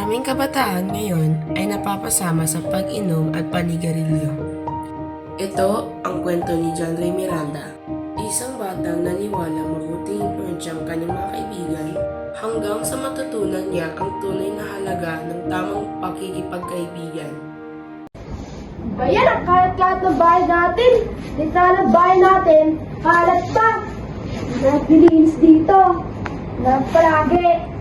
Maraming kabataan ngayon ay napapasama sa pag-inom at panigarilyo. Ito ang kwento ni John Ray Miranda, isang batang naniwala mabuting influensya ang kanyang mga kaibigan hanggang sa matutunan niya ang tunay na halaga ng tamang pakikipagkaibigan. Ayan ang kalat-kalat ng bahay natin. Dito ng bahay natin, kalat pa. Naglilinis dito. Palagi.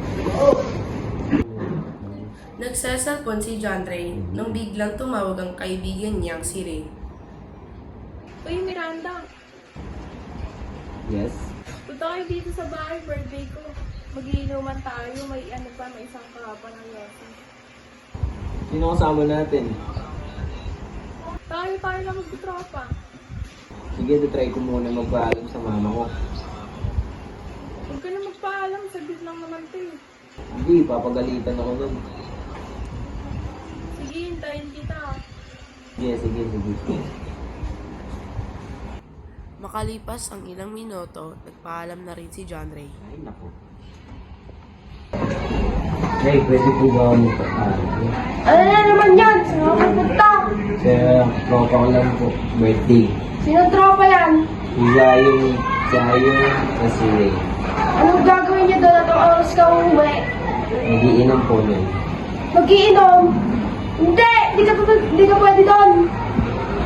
Nagsasalpon si John Ray nang biglang tumawag ang kaibigan niyang si Ray. Uy, Miranda. Yes? Punta kayo dito sa bahay, birthday ko. Magiinuman tayo, may isang kahapon ng lesson. Sino kasama natin? Tayo lang magtutropa. Sige, try ko muna magpaalam sa mama ko. Huwag ka na magpaalam, saglit lang naman to eh. Hindi, papagalitan ako nun. Sige, hintayin kita. Sige. Makalipas ang ilang minuto, nagpaalam na rin si John Ray. Ay, naku. Hey, pwede po ba ako magpaalam? Ano na naman yan? Sino ang pupunta? Sa tropa ko lang po, birthday. Sino tropa yan? Si Ayon na si Ray. Anong gagawin niyo doon at ang oras ka umuwi? Nagiinom po nun. Mag-iinom? Hindi! Di ka pwede doon.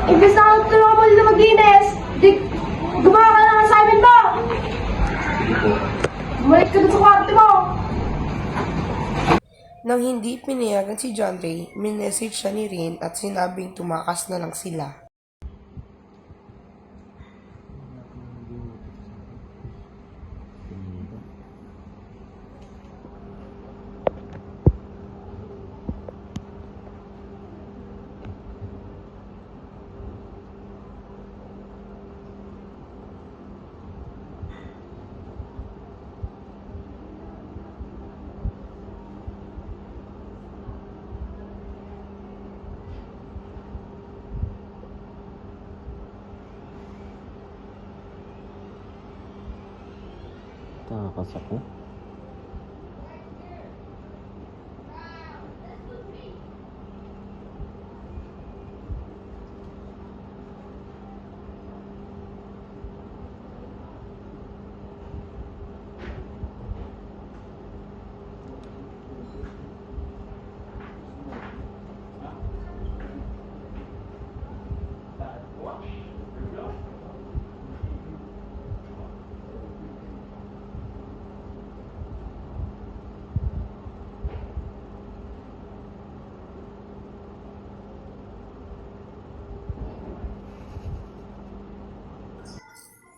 Imbes na tulungan mo nila mag-inis. Gumawa ka ng assignment mo! Sige po. Bumalik ka doon sa kwarto mo! Nang hindi pinayagan si John Ray, minessage siya ni Rin at sinabing tumakas na lang sila. Takas ako.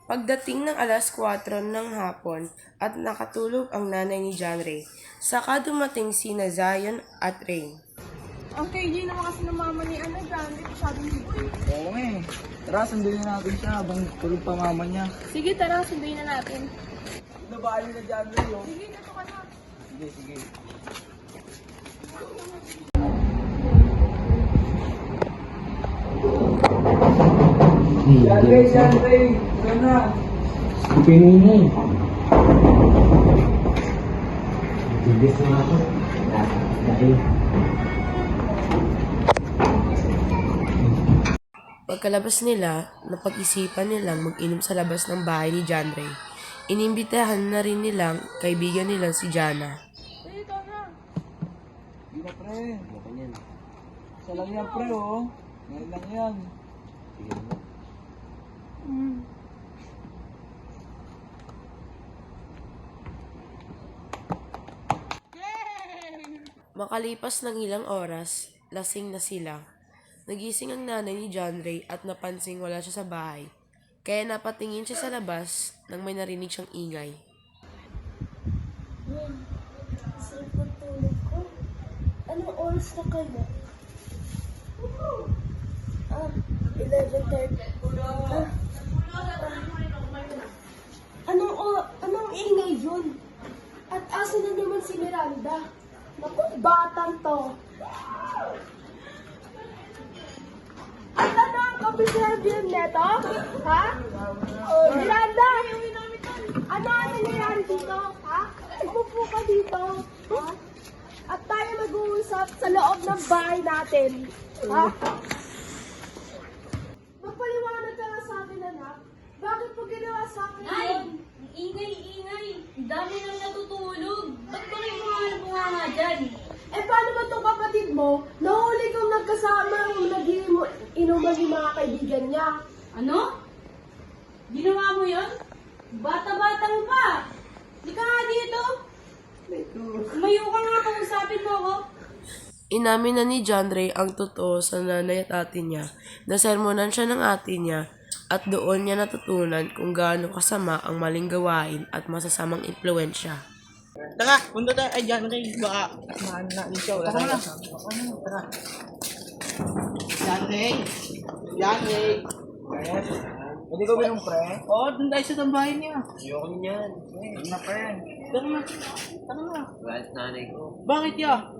Pagdating ng alas 4 ng hapon at nakatulog ang nanay ni John Ray, saka dumating sina Zion at Ray. Ang KJ naman kasi ng mama ni John, dito sabi niyo. Oo nga eh. Tara, sunduin na natin siya habang tulog pa mama niya. Sige, tara, sunduin na natin. Nabaali na dyan, Ray, oh. Sige, dito ka na. Sige. Yan, Ray. Yan na. Pinini. Tibis na ako. Dahil. Pagkalabas nila, napag-isipan nilang mag-inom sa labas ng bahay ni John Ray. Inimbitahan na rin nilang kaibigan nilang si Jana. Dito na. Hindi na, pre. Isa lang yan, pre, oh. Ngayon lang yan. Sige na. Makalipas ng ilang oras, lasing na sila. Nagising ang nanay ni John Ray at napansing wala siya sa bahay. Kaya napatingin siya sa labas nang may narinig siyang ingay. Sarap ng tulog ko. Anong oras na kaya? 11:30. Anong ingay yun? At asa na naman si Miranda? Naku, batang to. Ano na ang kapisabihan neto? Ha? Miranda! Ano ang nangyayari dito? Ha? Umupo ka dito. Ha? At tayo mag-uusap. mag-usap sa loob ng bahay natin. Ha? Magpaliwanag ka nga sa akin, anak. Bakit mo ginawa sa akin Ay! yun? Ang ingay-ingay! Ang dami nang natutulog! Ba't ba kayo mga bunganga dyan? Eh, paano ba itong kapatid mo? Nahuli kong nagkasama yung inuman yung mga kaibigan niya. Ano? Ginawa mo yun? Bata-bata mo pa! Di ka nga dito! Umayo ka nga, kausapin mo ako! Inamin na ni John Ray ang totoo sa nanay at ate niya. Nasermonan siya ng ate niya at doon niya natutunan kung gaano kasama ang maling gawain at masasamang impluensya. Tara, punta tayo. Ay, dyan, Ray. Baka maano natin siya. Wala tayo. Tara. Yan, Ray. Yan, Ray. Pwede ko binong pre? Oo, dun tayo sa tambahin niya. Ayoko niyan. Hindi na pre. Tara na. Tara na. Kahit nanay ko. Bakit ya?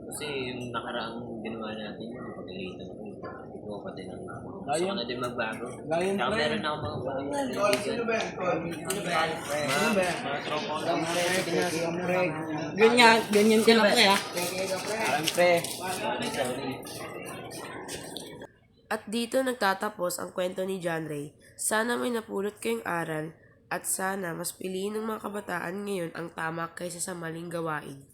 Kasi yung nakaraang ginawa natin yun, pag-alita ko. Hindi ko pati ng gusto ko Gayon. na din magbago. Gayon, Saka pre. meron ako mga Ganyan sila, pre, ha? Parang pre. At dito nagtatapos ang kwento ni John Ray. Sana may napulot kayong aral at sana mas piliin ng mga kabataan ngayon ang tama kaysa sa maling gawain.